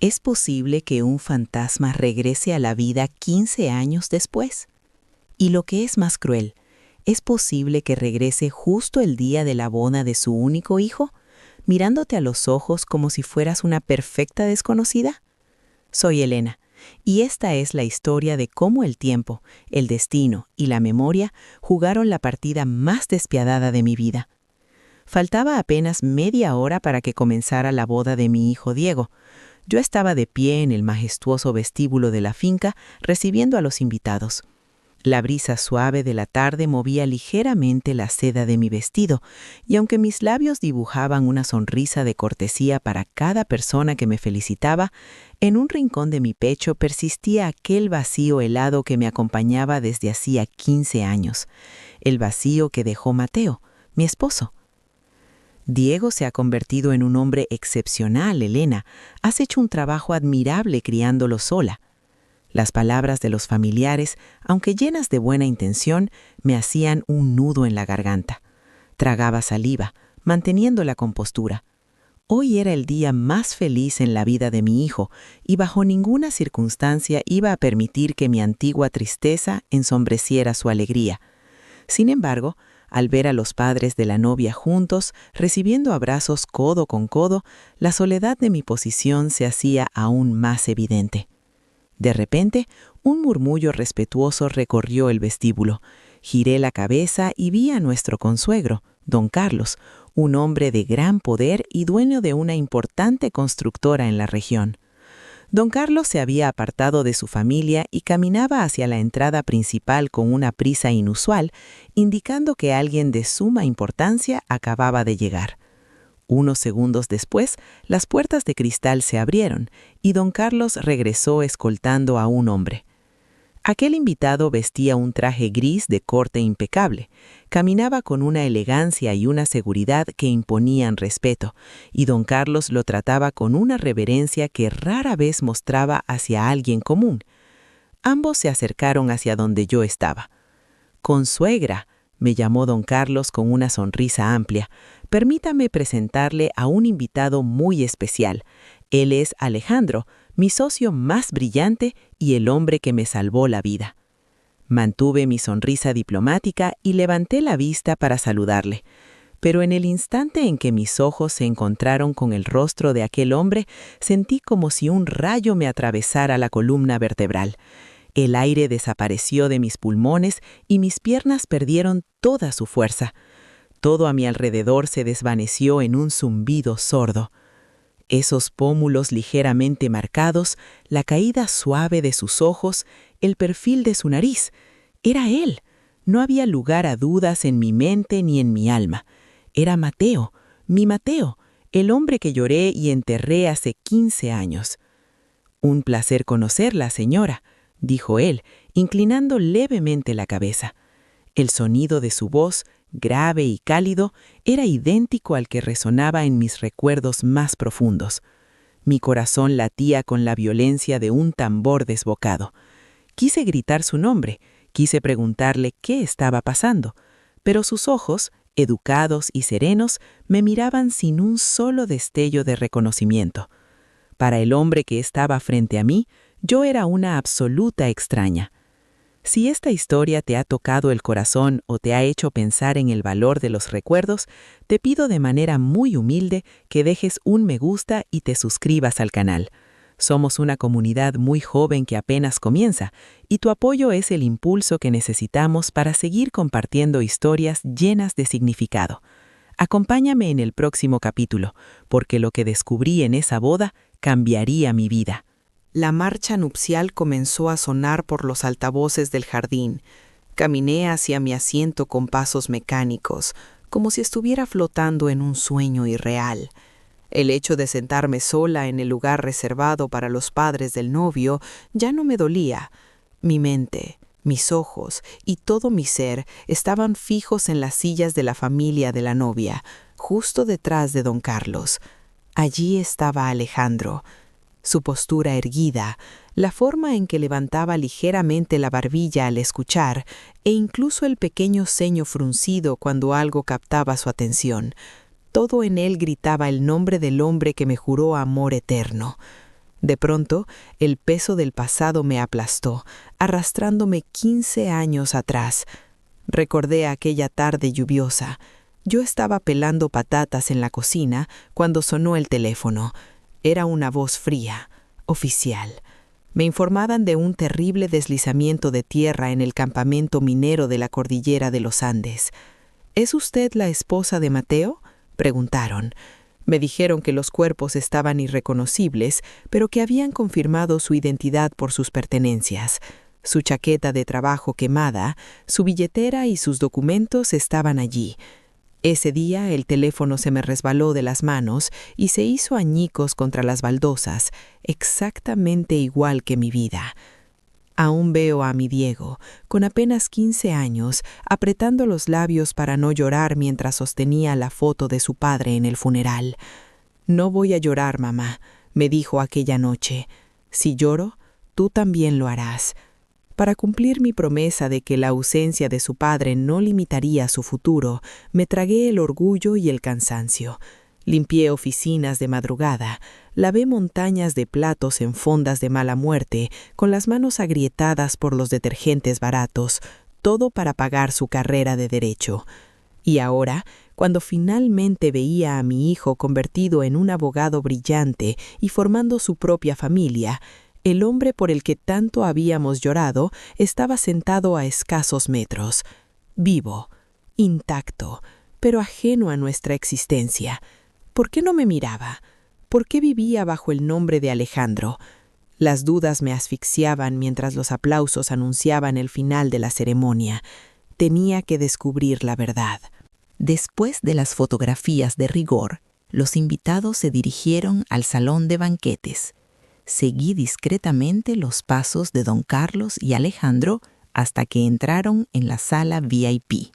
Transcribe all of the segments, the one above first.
¿Es posible que un fantasma regrese a la vida 15 años después? Y lo que es más cruel, ¿es posible que regrese justo el día de la boda de su único hijo, mirándote a los ojos como si fueras una perfecta desconocida? Soy Elena, y esta es la historia de cómo el tiempo, el destino y la memoria jugaron la partida más despiadada de mi vida. Faltaba apenas media hora para que comenzara la boda de mi hijo Diego. Yo estaba de pie en el majestuoso vestíbulo de la finca recibiendo a los invitados. La brisa suave de la tarde movía ligeramente la seda de mi vestido, y aunque mis labios dibujaban una sonrisa de cortesía para cada persona que me felicitaba, en un rincón de mi pecho persistía aquel vacío helado que me acompañaba desde hacía 15 años, el vacío que dejó Mateo, mi esposo. Diego se ha convertido en un hombre excepcional, Elena. Has hecho un trabajo admirable criándolo sola. Las palabras de los familiares, aunque llenas de buena intención, me hacían un nudo en la garganta. Tragaba saliva, manteniendo la compostura. Hoy era el día más feliz en la vida de mi hijo, y bajo ninguna circunstancia iba a permitir que mi antigua tristeza ensombreciera su alegría. Sin embargo, al ver a los padres de la novia juntos, recibiendo abrazos codo con codo, la soledad de mi posición se hacía aún más evidente. De repente, un murmullo respetuoso recorrió el vestíbulo. Giré la cabeza y vi a nuestro consuegro, don Carlos, un hombre de gran poder y dueño de una importante constructora en la región. Don Carlos se había apartado de su familia y caminaba hacia la entrada principal con una prisa inusual, indicando que alguien de suma importancia acababa de llegar. Unos segundos después, las puertas de cristal se abrieron y don Carlos regresó escoltando a un hombre. Aquel invitado vestía un traje gris de corte impecable, caminaba con una elegancia y una seguridad que imponían respeto, y don Carlos lo trataba con una reverencia que rara vez mostraba hacia alguien común. Ambos se acercaron hacia donde yo estaba. «Consuegra», me llamó don Carlos con una sonrisa amplia. «Permítame presentarle a un invitado muy especial. Él es Alejandro, mi socio más brillante y el hombre que me salvó la vida». Mantuve mi sonrisa diplomática y levanté la vista para saludarle. Pero en el instante en que mis ojos se encontraron con el rostro de aquel hombre, sentí como si un rayo me atravesara la columna vertebral. El aire desapareció de mis pulmones y mis piernas perdieron toda su fuerza. Todo a mi alrededor se desvaneció en un zumbido sordo. Esos pómulos ligeramente marcados, la caída suave de sus ojos, el perfil de su nariz. Era él. No había lugar a dudas en mi mente ni en mi alma. Era Mateo, mi Mateo, el hombre que lloré y enterré hace 15 años. «Un placer conocerla, señora», dijo él, inclinando levemente la cabeza. El sonido de su voz, grave y cálido, era idéntico al que resonaba en mis recuerdos más profundos. Mi corazón latía con la violencia de un tambor desbocado. Quise gritar su nombre, quise preguntarle qué estaba pasando, pero sus ojos, educados y serenos, me miraban sin un solo destello de reconocimiento. Para el hombre que estaba frente a mí, yo era una absoluta extraña. Si esta historia te ha tocado el corazón o te ha hecho pensar en el valor de los recuerdos, te pido de manera muy humilde que dejes un me gusta y te suscribas al canal. Somos una comunidad muy joven que apenas comienza, y tu apoyo es el impulso que necesitamos para seguir compartiendo historias llenas de significado. Acompáñame en el próximo capítulo, porque lo que descubrí en esa boda cambiaría mi vida. La marcha nupcial comenzó a sonar por los altavoces del jardín. Caminé hacia mi asiento con pasos mecánicos, como si estuviera flotando en un sueño irreal. El hecho de sentarme sola en el lugar reservado para los padres del novio ya no me dolía. Mi mente, mis ojos y todo mi ser estaban fijos en las sillas de la familia de la novia, justo detrás de don Carlos. Allí estaba Alejandro. Su postura erguida, la forma en que levantaba ligeramente la barbilla al escuchar, e incluso el pequeño ceño fruncido cuando algo captaba su atención. Todo en él gritaba el nombre del hombre que me juró amor eterno. De pronto, el peso del pasado me aplastó, arrastrándome 15 años atrás. Recordé aquella tarde lluviosa. Yo estaba pelando patatas en la cocina cuando sonó el teléfono. Era una voz fría, oficial. Me informaban de un terrible deslizamiento de tierra en el campamento minero de la cordillera de los Andes. ¿Es usted la esposa de Mateo?, preguntaron. Me dijeron que los cuerpos estaban irreconocibles, pero que habían confirmado su identidad por sus pertenencias. Su chaqueta de trabajo quemada, su billetera y sus documentos estaban allí. Ese día el teléfono se me resbaló de las manos y se hizo añicos contra las baldosas, exactamente igual que mi vida. Aún veo a mi Diego, con apenas 15 años, apretando los labios para no llorar mientras sostenía la foto de su padre en el funeral. «No voy a llorar, mamá», me dijo aquella noche. «Si lloro, tú también lo harás». Para cumplir mi promesa de que la ausencia de su padre no limitaría su futuro, me tragué el orgullo y el cansancio. Limpié oficinas de madrugada, lavé montañas de platos en fondas de mala muerte, con las manos agrietadas por los detergentes baratos, todo para pagar su carrera de derecho. Y ahora, cuando finalmente veía a mi hijo convertido en un abogado brillante y formando su propia familia, el hombre por el que tanto habíamos llorado estaba sentado a escasos metros, vivo, intacto, pero ajeno a nuestra existencia. ¿Por qué no me miraba? ¿Por qué vivía bajo el nombre de Alejandro? Las dudas me asfixiaban mientras los aplausos anunciaban el final de la ceremonia. Tenía que descubrir la verdad. Después de las fotografías de rigor, los invitados se dirigieron al salón de banquetes. Seguí discretamente los pasos de don Carlos y Alejandro hasta que entraron en la sala VIP.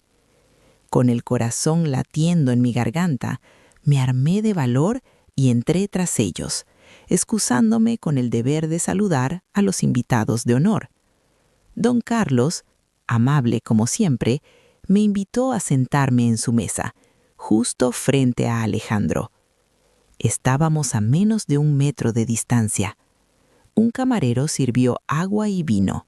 Con el corazón latiendo en mi garganta, me armé de valor y entré tras ellos, excusándome con el deber de saludar a los invitados de honor. Don Carlos, amable como siempre, me invitó a sentarme en su mesa, justo frente a Alejandro. Estábamos a menos de 1 metro de distancia. Un camarero sirvió agua y vino.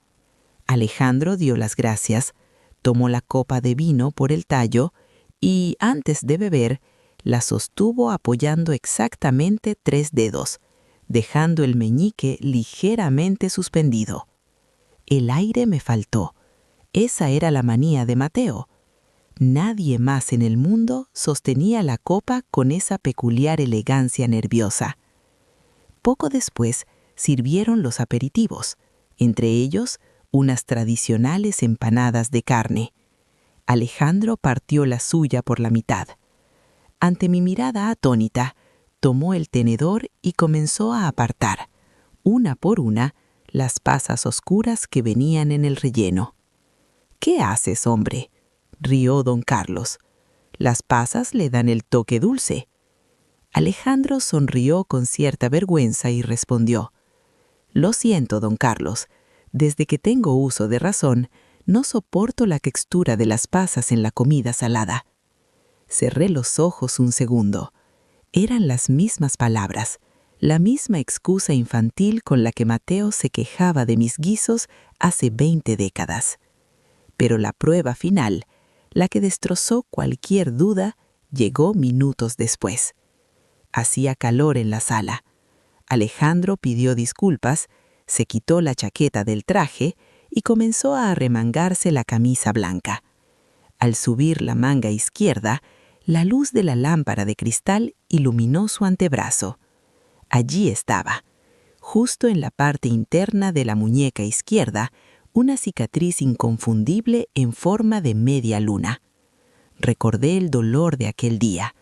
Alejandro dio las gracias, tomó la copa de vino por el tallo y, antes de beber, la sostuvo apoyando exactamente 3 dedos, dejando el meñique ligeramente suspendido. El aire me faltó. Esa era la manía de Mateo. Nadie más en el mundo sostenía la copa con esa peculiar elegancia nerviosa. Poco después sirvieron los aperitivos, entre ellos unas tradicionales empanadas de carne. Alejandro partió la suya por la mitad. Ante mi mirada atónita, tomó el tenedor y comenzó a apartar, una por una, las pasas oscuras que venían en el relleno. «¿Qué haces, hombre?», rió don Carlos. «Las pasas le dan el toque dulce». Alejandro sonrió con cierta vergüenza y respondió: «Lo siento, don Carlos. Desde que tengo uso de razón, no soporto la textura de las pasas en la comida salada». Cerré los ojos un segundo. Eran las mismas palabras, la misma excusa infantil con la que Mateo se quejaba de mis guisos hace 20 décadas. Pero la prueba final, la que destrozó cualquier duda, llegó minutos después. Hacía calor en la sala. Alejandro pidió disculpas, se quitó la chaqueta del traje y comenzó a arremangarse la camisa blanca. Al subir la manga izquierda, la luz de la lámpara de cristal iluminó su antebrazo. Allí estaba, justo en la parte interna de la muñeca izquierda, una cicatriz inconfundible en forma de media luna. Recordé el dolor de aquel día,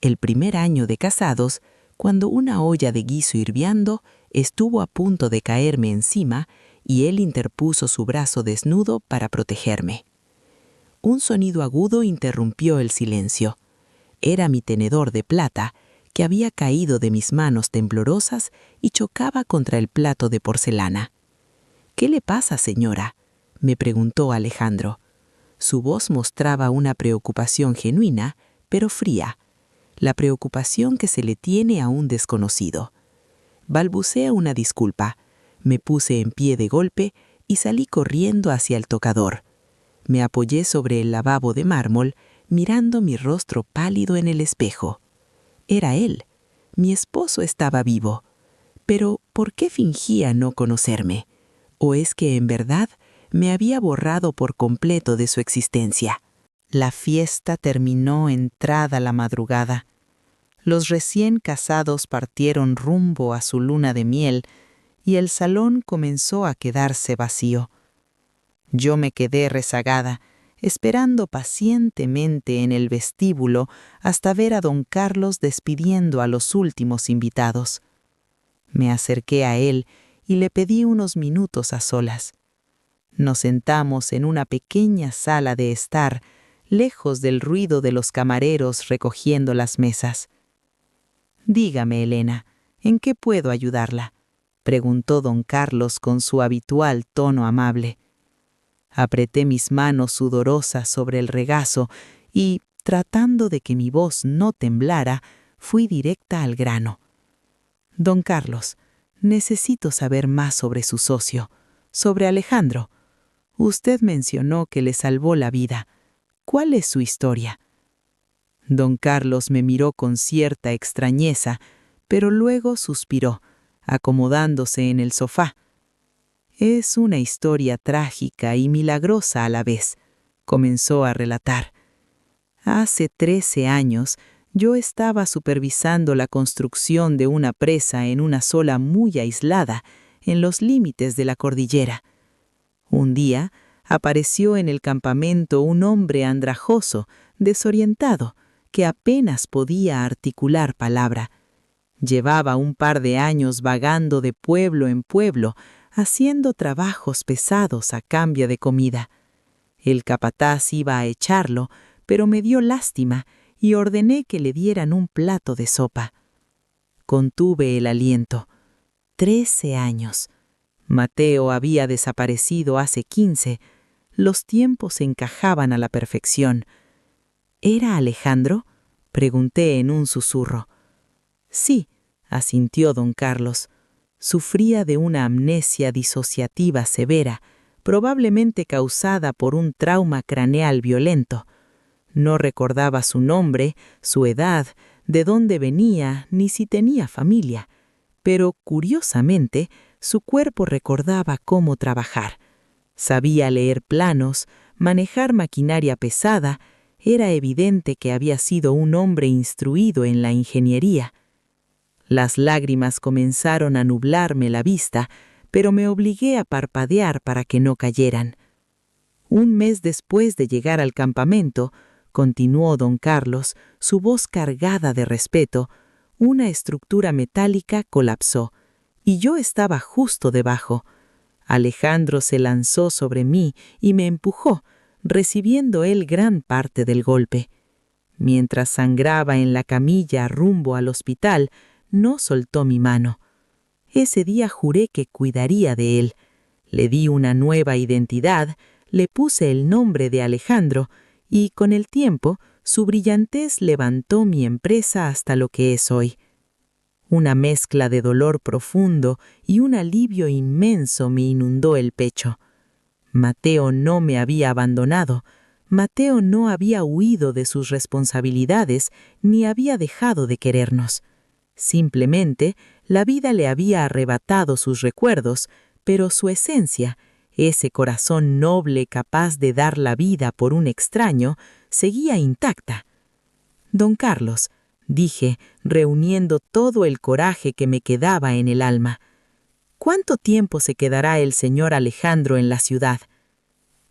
el primer año de casados, cuando una olla de guiso hirviendo estuvo a punto de caerme encima y él interpuso su brazo desnudo para protegerme. Un sonido agudo interrumpió el silencio. Era mi tenedor de plata, que había caído de mis manos temblorosas y chocaba contra el plato de porcelana. «¿Qué le pasa, señora?», me preguntó Alejandro. Su voz mostraba una preocupación genuina, pero fría, la preocupación que se le tiene a un desconocido. Balbuceé una disculpa. Me puse en pie de golpe y salí corriendo hacia el tocador. Me apoyé sobre el lavabo de mármol, mirando mi rostro pálido en el espejo. Era él. Mi esposo estaba vivo. Pero, ¿por qué fingía no conocerme? ¿O es que en verdad me había borrado por completo de su existencia? La fiesta terminó entrada la madrugada. Los recién casados partieron rumbo a su luna de miel y el salón comenzó a quedarse vacío. Yo me quedé rezagada, esperando pacientemente en el vestíbulo hasta ver a don Carlos despidiendo a los últimos invitados. Me acerqué a él y le pedí unos minutos a solas. Nos sentamos en una pequeña sala de estar, lejos del ruido de los camareros recogiendo las mesas. «Dígame, Elena, ¿en qué puedo ayudarla?», preguntó don Carlos con su habitual tono amable. Apreté mis manos sudorosas sobre el regazo y, tratando de que mi voz no temblara, fui directa al grano. «Don Carlos, necesito saber más sobre su socio, sobre Alejandro. Usted mencionó que le salvó la vida. ¿Cuál es su historia?». Don Carlos me miró con cierta extrañeza, pero luego suspiró, acomodándose en el sofá. «Es una historia trágica y milagrosa a la vez», comenzó a relatar. «Hace 13 años yo estaba supervisando la construcción de una presa en una sola muy aislada, en los límites de la cordillera. Un día apareció en el campamento un hombre andrajoso, desorientado, que apenas podía articular palabra. Llevaba un par de años vagando de pueblo en pueblo, haciendo trabajos pesados a cambio de comida. El capataz iba a echarlo, pero me dio lástima y ordené que le dieran un plato de sopa. Contuve el aliento. 13 años. Mateo había desaparecido hace 15. Los tiempos encajaban a la perfección. ¿Era Alejandro?, pregunté en un susurro. «Sí», asintió don Carlos. Sufría de una amnesia disociativa severa, probablemente causada por un trauma craneal violento. No recordaba su nombre, su edad, de dónde venía, ni si tenía familia. Pero, curiosamente, su cuerpo recordaba cómo trabajar. Sabía leer planos, manejar maquinaria pesada. Era evidente que había sido un hombre instruido en la ingeniería. Las lágrimas comenzaron a nublarme la vista, pero me obligué a parpadear para que no cayeran. Un mes después de llegar al campamento, continuó don Carlos, su voz cargada de respeto, una estructura metálica colapsó, y yo estaba justo debajo. Alejandro se lanzó sobre mí y me empujó, recibiendo él gran parte del golpe. Mientras sangraba en la camilla rumbo al hospital, no soltó mi mano. Ese día juré que cuidaría de él. Le di una nueva identidad, le puse el nombre de Alejandro y, con el tiempo, su brillantez levantó mi empresa hasta lo que es hoy. Una mezcla de dolor profundo y un alivio inmenso me inundó el pecho. Mateo no me había abandonado. Mateo no había huido de sus responsabilidades ni había dejado de querernos. Simplemente, la vida le había arrebatado sus recuerdos, pero su esencia, ese corazón noble capaz de dar la vida por un extraño, seguía intacta. «Don Carlos», dije, reuniendo todo el coraje que me quedaba en el alma, «¿cuánto tiempo se quedará el señor Alejandro en la ciudad?».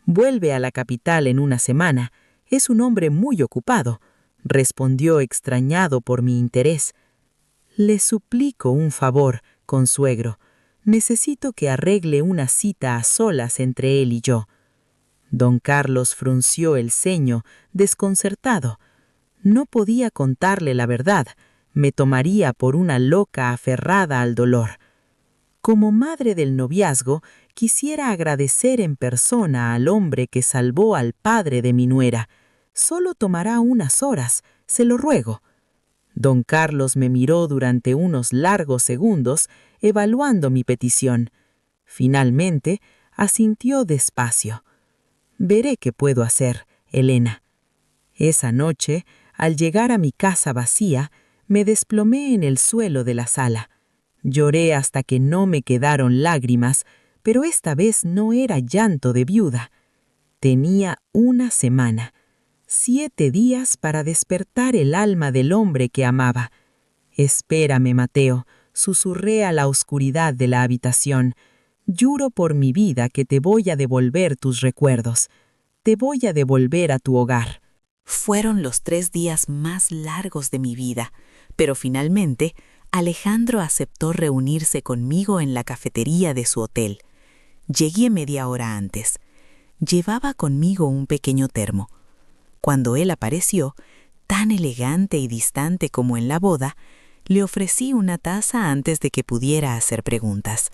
«Vuelve a la capital en una semana. Es un hombre muy ocupado», respondió extrañado por mi interés. «Le suplico un favor, consuegro. Necesito que arregle una cita a solas entre él y yo». Don Carlos frunció el ceño, desconcertado. No podía contarle la verdad. Me tomaría por una loca aferrada al dolor. Como madre del noviazgo, quisiera agradecer en persona al hombre que salvó al padre de mi nuera. Solo tomará unas horas, se lo ruego. Don Carlos me miró durante unos largos segundos, evaluando mi petición. Finalmente, asintió despacio. «Veré qué puedo hacer, Elena». Esa noche, al llegar a mi casa vacía, me desplomé en el suelo de la sala. Lloré hasta que no me quedaron lágrimas, pero esta vez no era llanto de viuda. Tenía una semana, 7 días para despertar el alma del hombre que amaba. «Espérame, Mateo», susurré a la oscuridad de la habitación. «Juro por mi vida que te voy a devolver tus recuerdos. Te voy a devolver a tu hogar». Fueron los 3 días más largos de mi vida, pero finalmente Alejandro aceptó reunirse conmigo en la cafetería de su hotel. Llegué media hora antes. Llevaba conmigo un pequeño termo. Cuando él apareció, tan elegante y distante como en la boda, le ofrecí una taza antes de que pudiera hacer preguntas.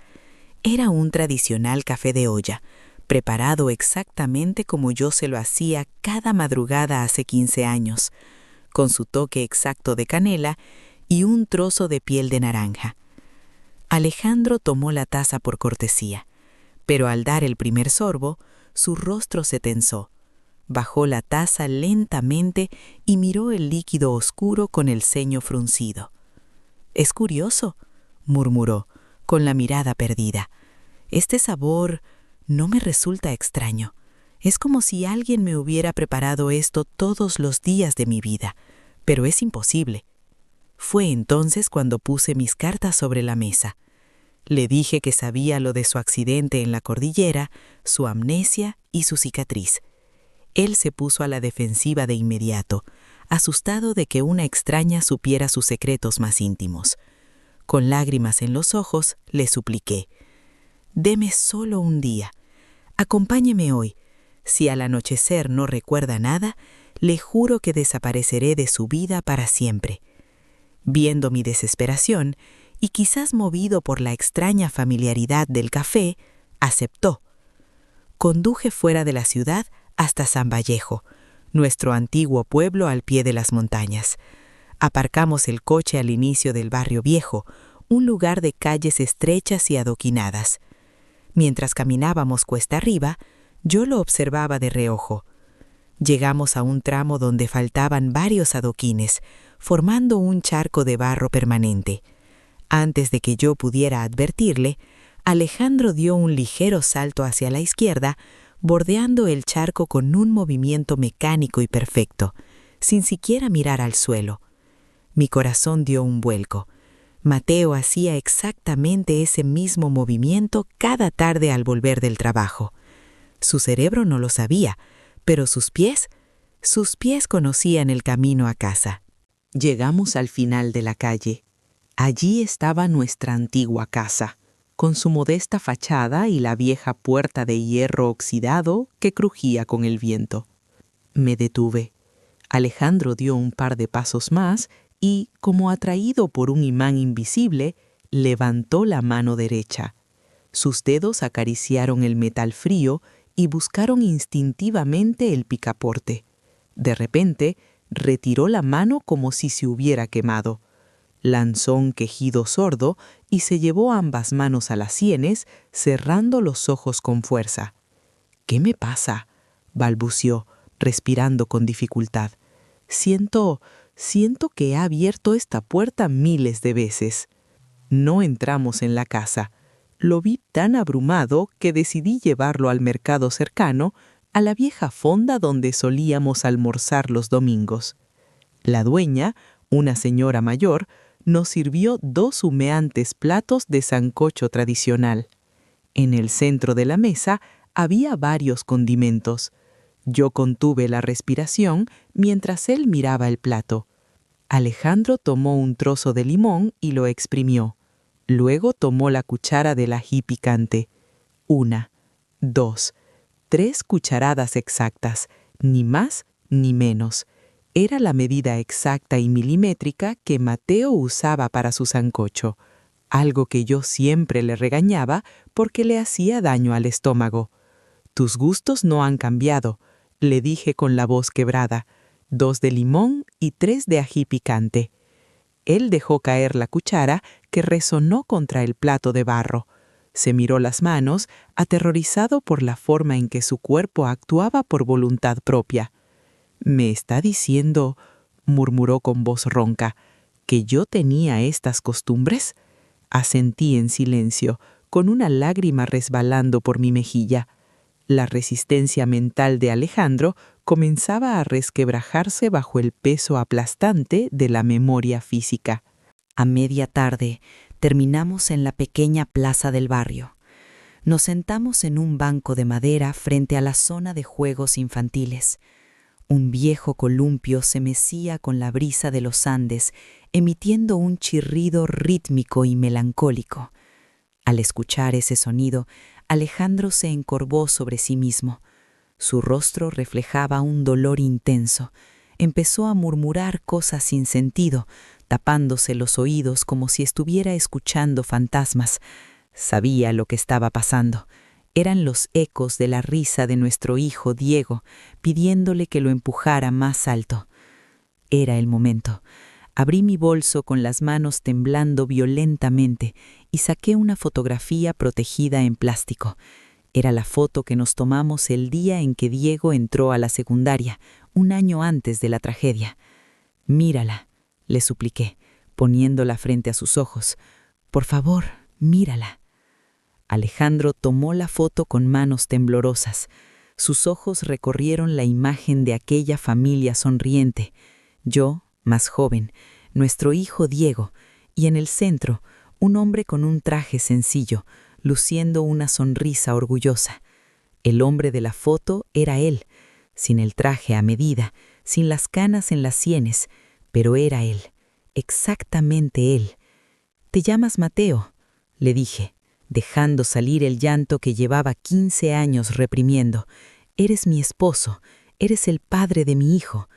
Era un tradicional café de olla, preparado exactamente como yo se lo hacía cada madrugada hace 15 años, con su toque exacto de canela y un trozo de piel de naranja. Alejandro tomó la taza por cortesía, pero al dar el primer sorbo, su rostro se tensó. Bajó la taza lentamente y miró el líquido oscuro con el ceño fruncido. «Es curioso», murmuró, con la mirada perdida. «Este sabor no me resulta extraño. Es como si alguien me hubiera preparado esto todos los días de mi vida, pero es imposible». Fue entonces cuando puse mis cartas sobre la mesa. Le dije que sabía lo de su accidente en la cordillera, su amnesia y su cicatriz. Él se puso a la defensiva de inmediato, asustado de que una extraña supiera sus secretos más íntimos. Con lágrimas en los ojos, le supliqué: «Deme solo un día. Acompáñeme hoy. Si al anochecer no recuerda nada, le juro que desapareceré de su vida para siempre». Viendo mi desesperación, y quizás movido por la extraña familiaridad del café, aceptó. Conduje fuera de la ciudad hasta San Vallejo, nuestro antiguo pueblo al pie de las montañas. Aparcamos el coche al inicio del barrio viejo, un lugar de calles estrechas y adoquinadas. Mientras caminábamos cuesta arriba, yo lo observaba de reojo. Llegamos a un tramo donde faltaban varios adoquines, formando un charco de barro permanente. Antes de que yo pudiera advertirle, Alejandro dio un ligero salto hacia la izquierda, bordeando el charco con un movimiento mecánico y perfecto, sin siquiera mirar al suelo. Mi corazón dio un vuelco. Mateo hacía exactamente ese mismo movimiento cada tarde al volver del trabajo. Su cerebro no lo sabía, pero sus pies conocían el camino a casa. Llegamos al final de la calle. Allí estaba nuestra antigua casa, con su modesta fachada y la vieja puerta de hierro oxidado que crujía con el viento. Me detuve. Alejandro dio un par de pasos más y, como atraído por un imán invisible, levantó la mano derecha. Sus dedos acariciaron el metal frío y buscaron instintivamente el picaporte. De repente, retiró la mano como si se hubiera quemado. Lanzó un quejido sordo y se llevó ambas manos a las sienes, cerrando los ojos con fuerza. «¿Qué me pasa?», balbució, respirando con dificultad. Siento que he abierto esta puerta miles de veces». No entramos en la casa. Lo vi tan abrumado que decidí llevarlo al mercado cercano, a la vieja fonda donde solíamos almorzar los domingos. La dueña, una señora mayor, nos sirvió 2 humeantes platos de sancocho tradicional. En el centro de la mesa había varios condimentos. Yo contuve la respiración mientras él miraba el plato. Alejandro tomó un trozo de limón y lo exprimió. Luego tomó la cuchara del ají picante. 1, 2, 3 cucharadas exactas, ni más ni menos. Era la medida exacta y milimétrica que Mateo usaba para su sancocho, algo que yo siempre le regañaba porque le hacía daño al estómago. «Tus gustos no han cambiado», le dije con la voz quebrada. 2 de limón y 3 de ají picante. Él dejó caer la cuchara, que resonó contra el plato de barro. Se miró las manos, aterrorizado por la forma en que su cuerpo actuaba por voluntad propia. «¿Me está diciendo», murmuró con voz ronca, «que yo tenía estas costumbres?» Asentí en silencio, con una lágrima resbalando por mi mejilla. La resistencia mental de Alejandro comenzaba a resquebrajarse bajo el peso aplastante de la memoria física. A media tarde, terminamos en la pequeña plaza del barrio. Nos sentamos en un banco de madera frente a la zona de juegos infantiles. Un viejo columpio se mecía con la brisa de los Andes, emitiendo un chirrido rítmico y melancólico. Al escuchar ese sonido, Alejandro se encorvó sobre sí mismo. Su rostro reflejaba un dolor intenso. Empezó a murmurar cosas sin sentido, tapándose los oídos como si estuviera escuchando fantasmas. Sabía lo que estaba pasando. Eran los ecos de la risa de nuestro hijo Diego, pidiéndole que lo empujara más alto. Era el momento. Abrí mi bolso con las manos temblando violentamente y saqué una fotografía protegida en plástico. Era la foto que nos tomamos el día en que Diego entró a la secundaria, un año antes de la tragedia. «Mírala», le supliqué, poniéndola frente a sus ojos. «Por favor, mírala». Alejandro tomó la foto con manos temblorosas. Sus ojos recorrieron la imagen de aquella familia sonriente. Yo, más joven, nuestro hijo Diego, y en el centro, un hombre con un traje sencillo, luciendo una sonrisa orgullosa. El hombre de la foto era él, sin el traje a medida, sin las canas en las sienes, pero era él, exactamente él. «¿Te llamas Mateo?», le dije, dejando salir el llanto que llevaba 15 años reprimiendo. «Eres mi esposo, eres el padre de mi hijo».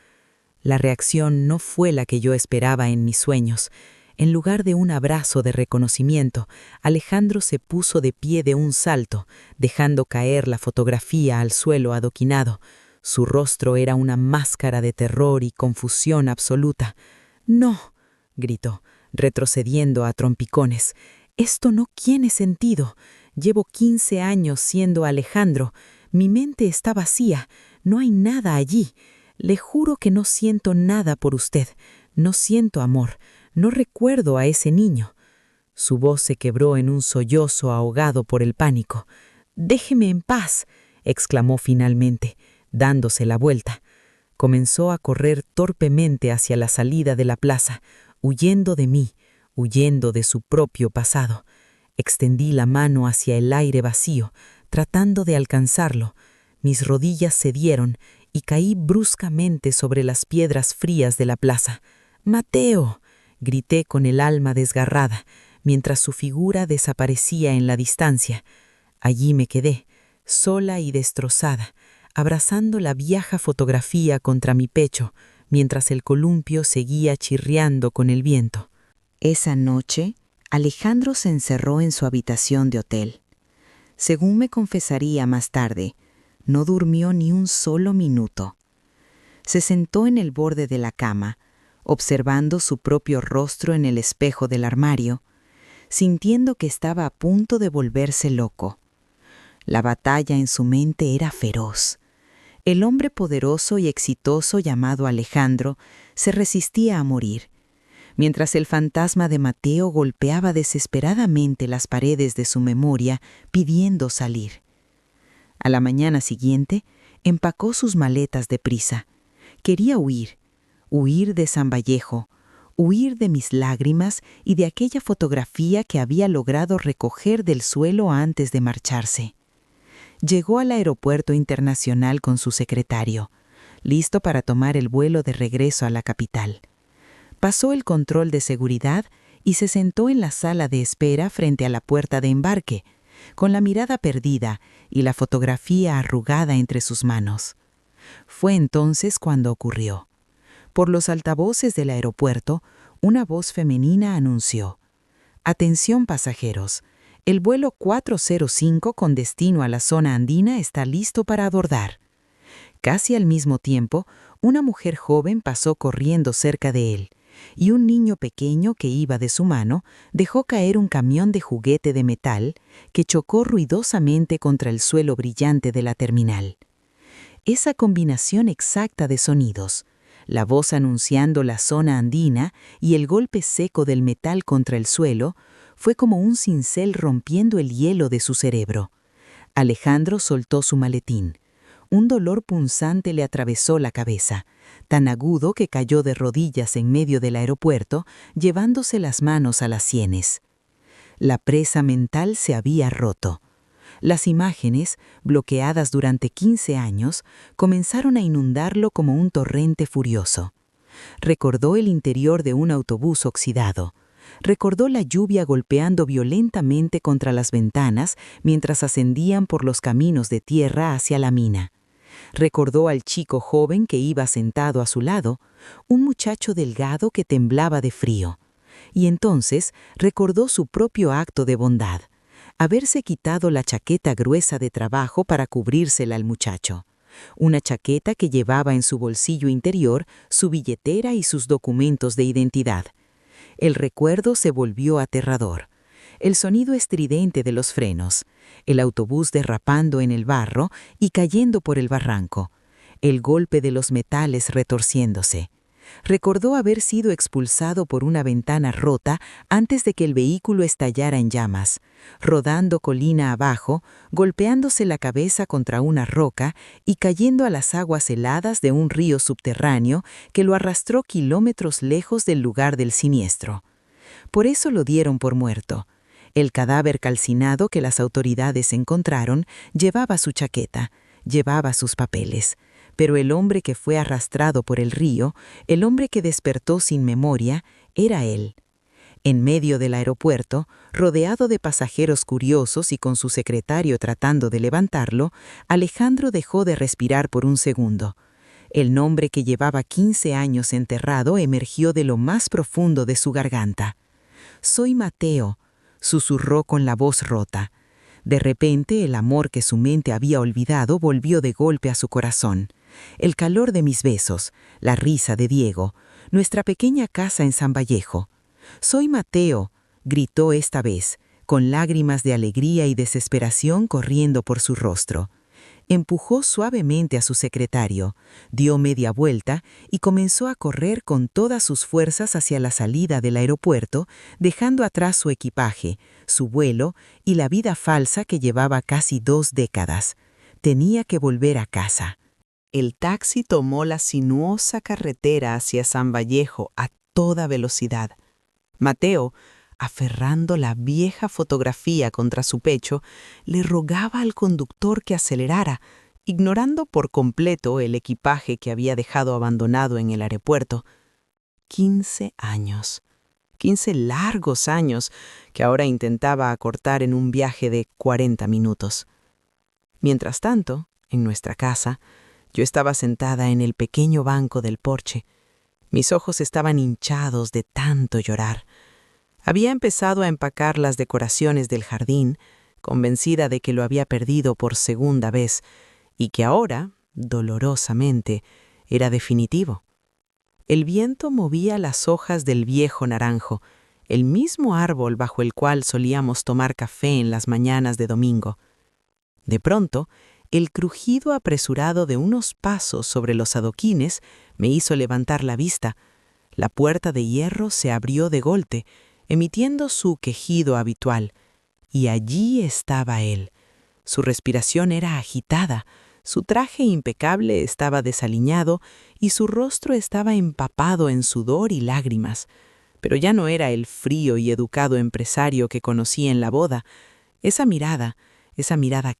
La reacción no fue la que yo esperaba en mis sueños. En lugar de un abrazo de reconocimiento, Alejandro se puso de pie de un salto, dejando caer la fotografía al suelo adoquinado. Su rostro era una máscara de terror y confusión absoluta. «No», gritó, retrocediendo a trompicones. «Esto no tiene sentido. Llevo 15 años siendo Alejandro. Mi mente está vacía. No hay nada allí. Le juro que no siento nada por usted. No siento amor. No recuerdo a ese niño». Su voz se quebró en un sollozo ahogado por el pánico. «Déjeme en paz», exclamó finalmente, dándose la vuelta. Comenzó a correr torpemente hacia la salida de la plaza, huyendo de mí, huyendo de su propio pasado. Extendí la mano hacia el aire vacío, tratando de alcanzarlo. Mis rodillas cedieron y caí bruscamente sobre las piedras frías de la plaza. «¡Mateo!», grité con el alma desgarrada, mientras su figura desaparecía en la distancia. Allí me quedé, sola y destrozada, abrazando la vieja fotografía contra mi pecho, mientras el columpio seguía chirriando con el viento. Esa noche, Alejandro se encerró en su habitación de hotel. Según me confesaría más tarde, no durmió ni un solo minuto. Se sentó en el borde de la cama, observando su propio rostro en el espejo del armario, sintiendo que estaba a punto de volverse loco. La batalla en su mente era feroz. El hombre poderoso y exitoso llamado Alejandro se resistía a morir, mientras el fantasma de Mateo golpeaba desesperadamente las paredes de su memoria pidiendo salir. A la mañana siguiente, empacó sus maletas deprisa. Quería huir de San Vallejo, huir de mis lágrimas y de aquella fotografía que había logrado recoger del suelo antes de marcharse. Llegó al aeropuerto internacional con su secretario, listo para tomar el vuelo de regreso a la capital. Pasó el control de seguridad y se sentó en la sala de espera frente a la puerta de embarque, con la mirada perdida y la fotografía arrugada entre sus manos. Fue entonces cuando ocurrió. Por los altavoces del aeropuerto, una voz femenina anunció: «Atención pasajeros, el vuelo 405 con destino a la zona andina está listo para abordar». Casi al mismo tiempo, una mujer joven pasó corriendo cerca de él, y un niño pequeño que iba de su mano dejó caer un camión de juguete de metal que chocó ruidosamente contra el suelo brillante de la terminal. Esa combinación exacta de sonidos, la voz anunciando la zona andina y el golpe seco del metal contra el suelo, fue como un cincel rompiendo el hielo de su cerebro. Alejandro soltó su maletín. Un dolor punzante le atravesó la cabeza, tan agudo que cayó de rodillas en medio del aeropuerto, llevándose las manos a las sienes. La presa mental se había roto. Las imágenes, bloqueadas durante 15 años, comenzaron a inundarlo como un torrente furioso. Recordó el interior de un autobús oxidado. Recordó la lluvia golpeando violentamente contra las ventanas mientras ascendían por los caminos de tierra hacia la mina. Recordó al chico joven que iba sentado a su lado, un muchacho delgado que temblaba de frío. Y entonces recordó su propio acto de bondad, haberse quitado la chaqueta gruesa de trabajo para cubrírsela al muchacho. Una chaqueta que llevaba en su bolsillo interior su billetera y sus documentos de identidad. El recuerdo se volvió aterrador. El sonido estridente de los frenos, el autobús derrapando en el barro y cayendo por el barranco, el golpe de los metales retorciéndose. Recordó haber sido expulsado por una ventana rota antes de que el vehículo estallara en llamas, rodando colina abajo, golpeándose la cabeza contra una roca y cayendo a las aguas heladas de un río subterráneo que lo arrastró kilómetros lejos del lugar del siniestro. Por eso lo dieron por muerto. El cadáver calcinado que las autoridades encontraron llevaba su chaqueta, llevaba sus papeles. Pero el hombre que fue arrastrado por el río, el hombre que despertó sin memoria, era él. En medio del aeropuerto, rodeado de pasajeros curiosos y con su secretario tratando de levantarlo, Alejandro dejó de respirar por un segundo. El nombre que llevaba 15 años enterrado emergió de lo más profundo de su garganta. «Soy Mateo», susurró con la voz rota. De repente, el amor que su mente había olvidado volvió de golpe a su corazón. El calor de mis besos, la risa de Diego, nuestra pequeña casa en San Vallejo. «Soy Mateo», gritó esta vez, con lágrimas de alegría y desesperación corriendo por su rostro. Empujó suavemente a su secretario, dio media vuelta y comenzó a correr con todas sus fuerzas hacia la salida del aeropuerto, dejando atrás su equipaje, su vuelo y la vida falsa que llevaba casi 2 décadas. Tenía que volver a casa. El taxi tomó la sinuosa carretera hacia San Vallejo a toda velocidad. Mateo, aferrando la vieja fotografía contra su pecho, le rogaba al conductor que acelerara, ignorando por completo el equipaje que había dejado abandonado en el aeropuerto. 15 años. 15 largos años que ahora intentaba acortar en un viaje de 40 minutos. Mientras tanto, en nuestra casa, yo estaba sentada en el pequeño banco del porche. Mis ojos estaban hinchados de tanto llorar. Había empezado a empacar las decoraciones del jardín, convencida de que lo había perdido por segunda vez y que ahora, dolorosamente, era definitivo. El viento movía las hojas del viejo naranjo, el mismo árbol bajo el cual solíamos tomar café en las mañanas de domingo. De pronto, el crujido apresurado de unos pasos sobre los adoquines me hizo levantar la vista. La puerta de hierro se abrió de golpe, emitiendo su quejido habitual, y allí estaba él. Su respiración era agitada, su traje impecable estaba desaliñado y su rostro estaba empapado en sudor y lágrimas. Pero ya no era el frío y educado empresario que conocí en la boda. Esa mirada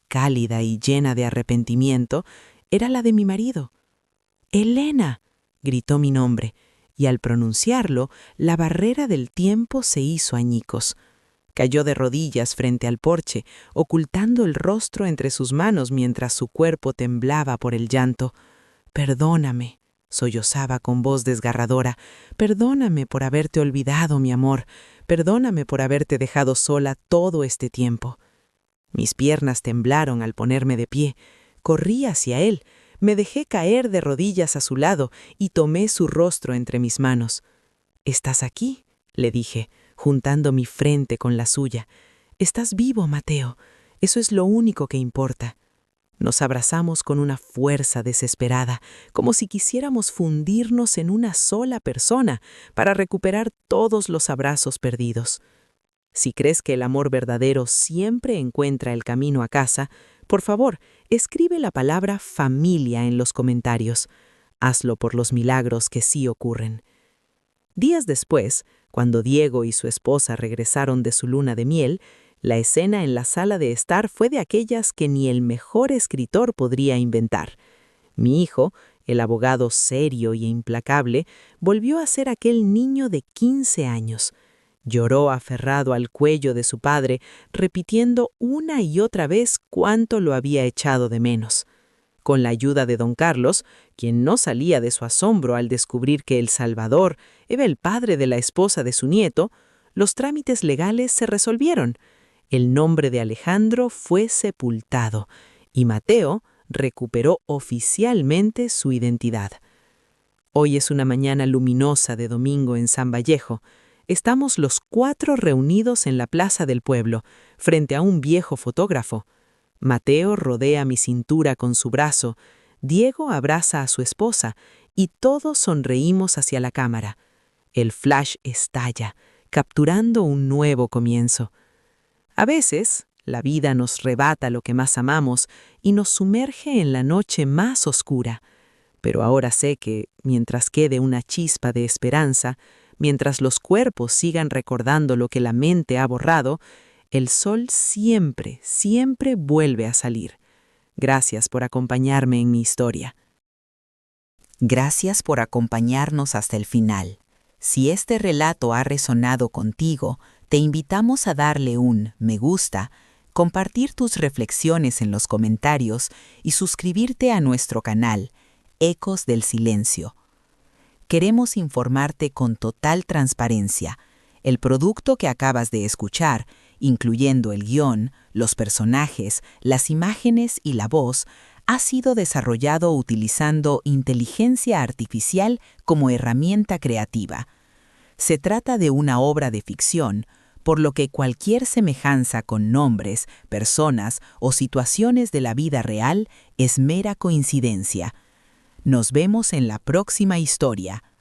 cálida y llena de arrepentimiento, era la de mi marido. «¡Elena!», gritó mi nombre, y al pronunciarlo, la barrera del tiempo se hizo añicos. Cayó de rodillas frente al porche, ocultando el rostro entre sus manos mientras su cuerpo temblaba por el llanto. «Perdóname», sollozaba con voz desgarradora. «Perdóname por haberte olvidado, mi amor. Perdóname por haberte dejado sola todo este tiempo». Mis piernas temblaron al ponerme de pie. Corrí hacia él. Me dejé caer de rodillas a su lado y tomé su rostro entre mis manos. «Estás aquí», le dije, juntando mi frente con la suya. «Estás vivo, Mateo. Eso es lo único que importa». Nos abrazamos con una fuerza desesperada, como si quisiéramos fundirnos en una sola persona para recuperar todos los abrazos perdidos. Si crees que el amor verdadero siempre encuentra el camino a casa, por favor, escribe la palabra familia en los comentarios. Hazlo por los milagros que sí ocurren. Días después, cuando Diego y su esposa regresaron de su luna de miel, la escena en la sala de estar fue de aquellas que ni el mejor escritor podría inventar. Mi hijo, el abogado serio y implacable, volvió a ser aquel niño de 15 años. Lloró aferrado al cuello de su padre, repitiendo una y otra vez cuánto lo había echado de menos. Con la ayuda de don Carlos, quien no salía de su asombro al descubrir que El Salvador era el padre de la esposa de su nieto, los trámites legales se resolvieron. El nombre de Alejandro fue sepultado y Mateo recuperó oficialmente su identidad. Hoy es una mañana luminosa de domingo en San Vallejo. Estamos los 4 reunidos en la plaza del pueblo, frente a un viejo fotógrafo. Mateo rodea mi cintura con su brazo, Diego abraza a su esposa y todos sonreímos hacia la cámara. El flash estalla, capturando un nuevo comienzo. A veces, la vida nos rebata lo que más amamos y nos sumerge en la noche más oscura. Pero ahora sé que, mientras quede una chispa de esperanza, mientras los cuerpos sigan recordando lo que la mente ha borrado, el sol siempre, siempre vuelve a salir. Gracias por acompañarme en mi historia. Gracias por acompañarnos hasta el final. Si este relato ha resonado contigo, te invitamos a darle un me gusta, compartir tus reflexiones en los comentarios y suscribirte a nuestro canal, Ecos del Silencio. Queremos informarte con total transparencia. El producto que acabas de escuchar, incluyendo el guión, los personajes, las imágenes y la voz, ha sido desarrollado utilizando inteligencia artificial como herramienta creativa. Se trata de una obra de ficción, por lo que cualquier semejanza con nombres, personas o situaciones de la vida real es mera coincidencia. Nos vemos en la próxima historia.